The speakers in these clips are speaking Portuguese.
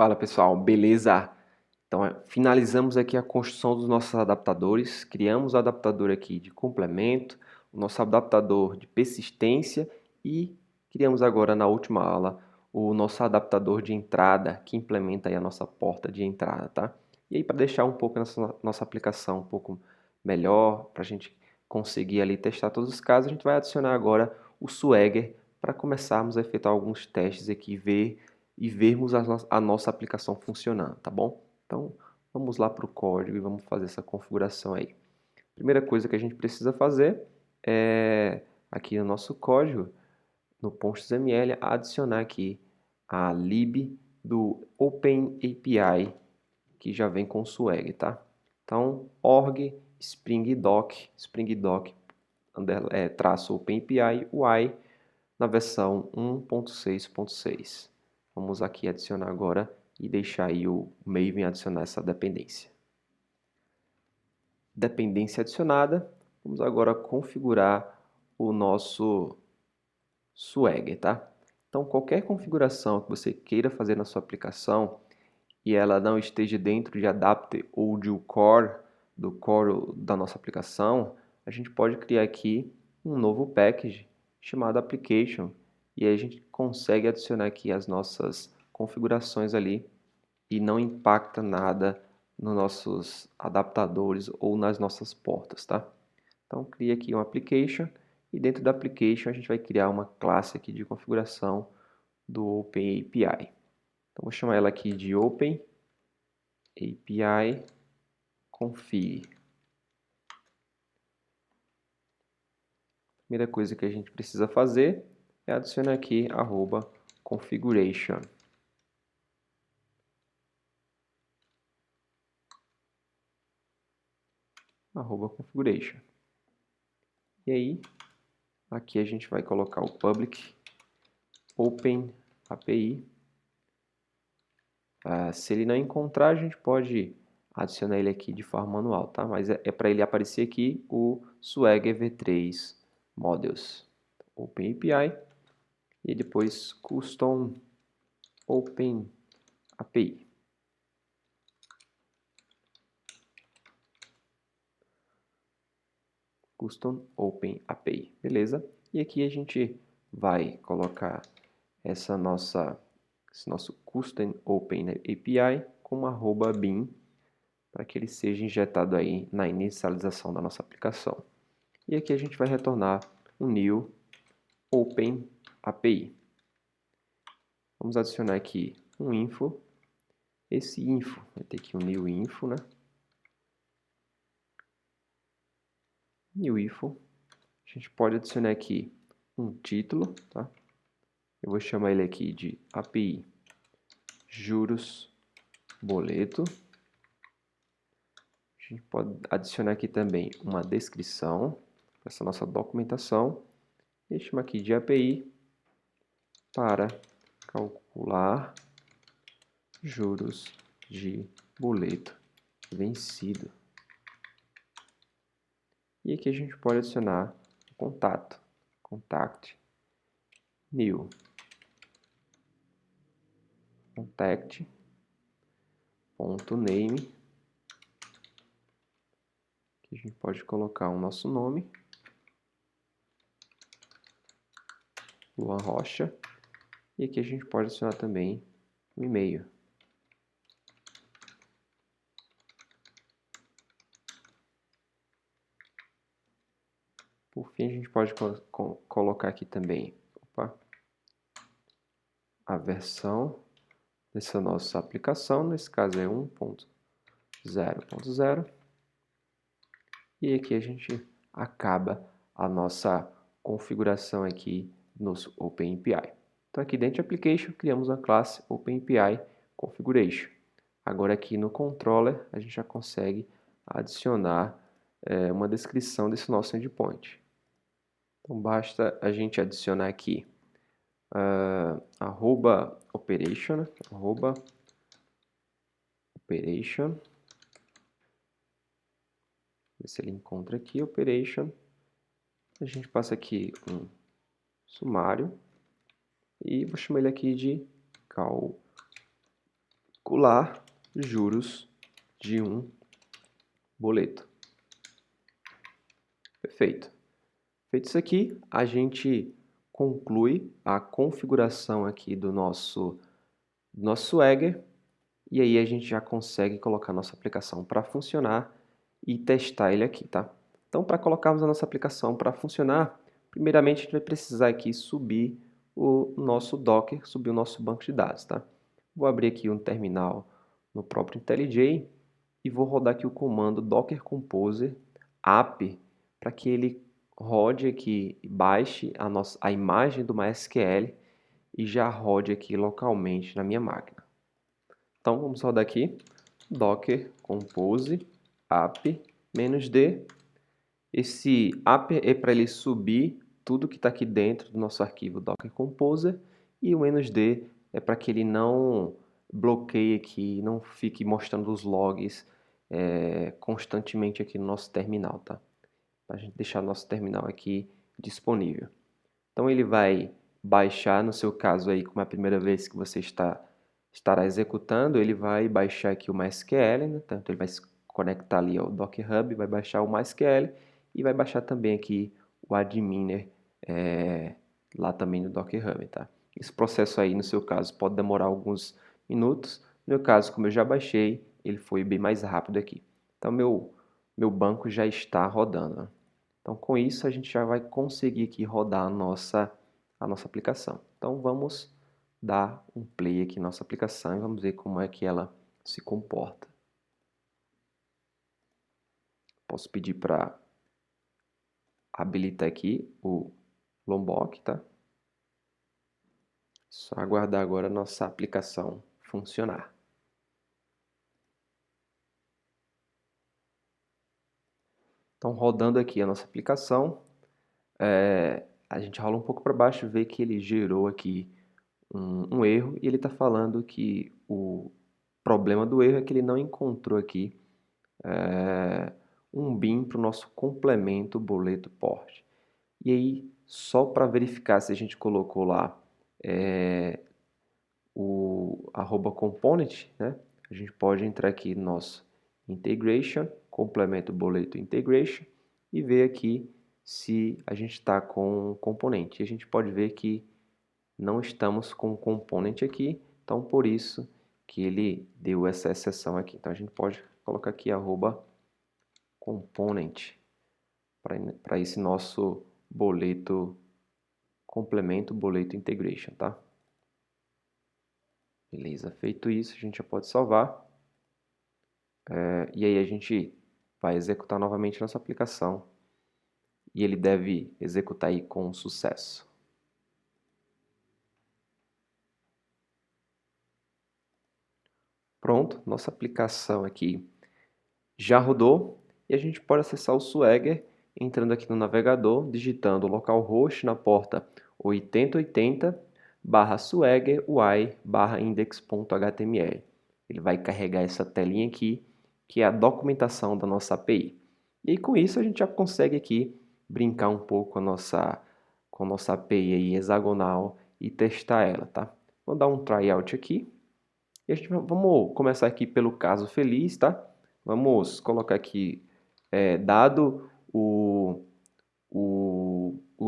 Fala pessoal, beleza? Então, finalizamos aqui a construção dos nossos adaptadores, criamos o adaptador aqui de complemento, o nosso adaptador de persistência e criamos agora na última aula o nosso adaptador de entrada que implementa aí a nossa porta de entrada, tá? E aí para deixar um pouco nossa aplicação um pouco melhor, para a gente conseguir ali testar todos os casos, a gente vai adicionar agora o Swagger para começarmos a efetuar alguns testes aqui e vermos a nossa aplicação funcionando, tá bom? Então, vamos lá para o código e vamos fazer essa configuração aí. Primeira coisa que a gente precisa fazer é, aqui no nosso código, no .xml, adicionar aqui a lib do OpenAPI, que já vem com o Swag, tá? Então, org springdoc traço OpenAPI UI na versão 1.6.6. Vamos aqui adicionar agora e deixar aí o Maven adicionar essa dependência. Dependência adicionada, vamos agora configurar o nosso Swagger, tá? Então, qualquer configuração que você queira fazer na sua aplicação e ela não esteja dentro de Adapter ou de do core da nossa aplicação, a gente pode criar aqui um novo package chamado Application e aí a gente consegue adicionar aqui as nossas configurações ali e não impacta nada nos nossos adaptadores ou nas nossas portas, tá? Então, cria aqui um Application e dentro da Application a gente vai criar uma classe aqui de configuração do OpenAPI. Então, vou chamar ela aqui de OpenAPI config. Primeira coisa que a gente precisa fazer é adicionar aqui @configuration. @configuration. E aí, aqui a gente vai colocar o public OpenAPI. Se ele não encontrar, a gente pode adicionar ele aqui de forma manual, tá? Mas é para ele aparecer aqui o Swagger V3 Models OpenAPI e depois Custom OpenAPI. Custom OpenAPI, beleza? E aqui a gente vai colocar esse nosso Custom OpenAPI com @bin para que ele seja injetado aí na inicialização da nossa aplicação. E aqui a gente vai retornar um new OpenAPI. Vamos adicionar aqui um info. Esse info vai ter aqui um new info, né? New info. A gente pode adicionar aqui um título, tá? Eu vou chamar ele aqui de API juros boleto. A gente pode adicionar aqui também uma descrição para essa nossa documentação. E chama aqui de API para calcular juros de boleto vencido. E aqui a gente pode adicionar o contato, contact new contact ponto name, que a gente pode colocar o nosso nome, Luan Rocha, e aqui a gente pode adicionar também um e-mail. Por fim, a gente pode colocar aqui também a versão dessa nossa aplicação, nesse caso é 1.0.0. E aqui a gente acaba a nossa configuração aqui no OpenAPI. Então aqui dentro de Application criamos a classe OpenAPI Configuration. Agora aqui no Controller a gente já consegue adicionar uma descrição desse nosso endpoint. Então basta a gente adicionar aqui @operation, @operation, ver se ele encontra aqui, operation. A gente passa aqui um sumário e vou chamar ele aqui de calcular juros de um boleto. Perfeito. Feito isso aqui, a gente conclui a configuração aqui do nosso Swagger e aí a gente já consegue colocar nossa aplicação para funcionar e testar ele aqui, tá? Então, para colocarmos a nossa aplicação para funcionar, primeiramente a gente vai precisar aqui subir o nosso Docker, subir o nosso banco de dados, tá? Vou abrir aqui um terminal no próprio IntelliJ e vou rodar aqui o comando Docker Composer app para que ele rode aqui, baixe a imagem do MySQL e já rode aqui localmente na minha máquina. Então vamos rodar aqui Docker Compose app -d. Esse app é para ele subir tudo que está aqui dentro do nosso arquivo Docker Composer e o -d é para que ele não bloqueie aqui, não fique mostrando os logs constantemente aqui no nosso terminal, tá? Para a gente deixar nosso terminal aqui disponível. Então ele vai baixar, no seu caso aí, como é a primeira vez que você estará executando, ele vai baixar aqui o MySQL, né? Então ele vai se conectar ali ao Docker Hub, vai baixar o MySQL e vai baixar também aqui o adminer lá também no Docker Hub, tá? Esse processo aí, no seu caso, pode demorar alguns minutos. No meu caso, como eu já baixei, ele foi bem mais rápido aqui. Então meu banco já está rodando, né? Então, com isso, a gente já vai conseguir aqui rodar a nossa aplicação. Então, vamos dar um play aqui na nossa aplicação e vamos ver como é que ela se comporta. Posso pedir para habilitar aqui o Lombok, tá? Só aguardar agora a nossa aplicação funcionar. Então, rodando aqui a nossa aplicação, a gente rola um pouco para baixo e vê que ele gerou aqui um erro e ele está falando que o problema do erro é que ele não encontrou aqui um BIM para o nosso complemento boleto porte. E aí, só para verificar se a gente colocou lá o @component, né? A gente pode entrar aqui no nosso integration, complemento boleto integration e ver aqui se a gente está com um componente. E a gente pode ver que não estamos com um componente aqui, então por isso que ele deu essa exceção aqui. Então a gente pode colocar aqui @component para esse nosso boleto complemento boleto integration, tá? Beleza, feito isso, a gente já pode salvar. E aí a gente vai executar novamente nossa aplicação e ele deve executar aí com sucesso. Pronto, nossa aplicação aqui já rodou e a gente pode acessar o Swagger entrando aqui no navegador, digitando localhost na porta 8080/swagger/y/index.html. Ele vai carregar essa telinha aqui, que é a documentação da nossa API. E aí, com isso a gente já consegue aqui brincar um pouco com a nossa API aí hexagonal e testar ela, tá? Vou dar um tryout aqui. E vamos começar aqui pelo caso feliz, tá? Vamos colocar aqui, dado o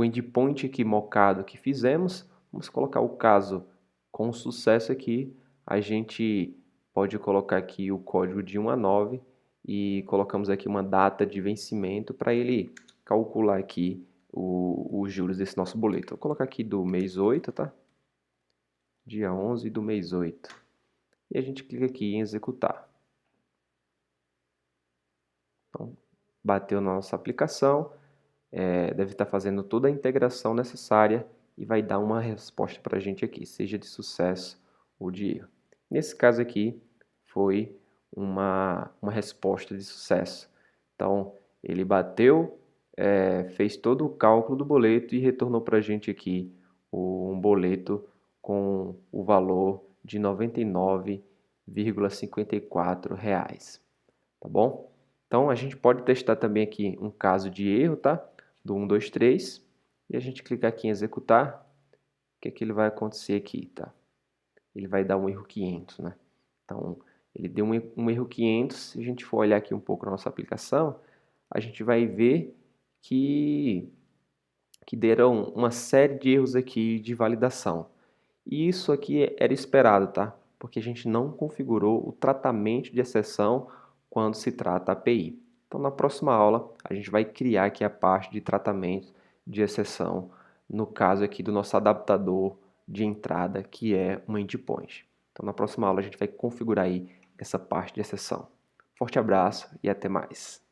endpoint aqui mocado que fizemos, vamos colocar o caso com sucesso aqui. A gente pode colocar aqui o código de 1 a 9 e colocamos aqui uma data de vencimento para ele calcular aqui os juros desse nosso boleto. Vou colocar aqui do mês 8, tá? Dia 11 do mês 8. E a gente clica aqui em executar. Então, bateu na nossa aplicação, deve estar fazendo toda a integração necessária e vai dar uma resposta para a gente aqui, seja de sucesso ou de erro. Nesse caso aqui, foi uma resposta de sucesso. Então, ele bateu, fez todo o cálculo do boleto e retornou para a gente aqui um boleto com o valor de R$ 99,54. Tá bom? Então, a gente pode testar também aqui um caso de erro, tá? Do 1, 2, 3. E a gente clicar aqui em executar. O que é que ele vai acontecer aqui, tá? Ele vai dar um erro 500, né? Então, ele deu um erro 500. Se a gente for olhar aqui um pouco na nossa aplicação, a gente vai ver que deram uma série de erros aqui de validação. E isso aqui era esperado, tá? Porque a gente não configurou o tratamento de exceção quando se trata API. Então, na próxima aula, a gente vai criar aqui a parte de tratamento de exceção, no caso aqui do nosso adaptador de entrada, que é uma endpoint. Então, na próxima aula, a gente vai configurar aí essa parte de exceção. Forte abraço e até mais.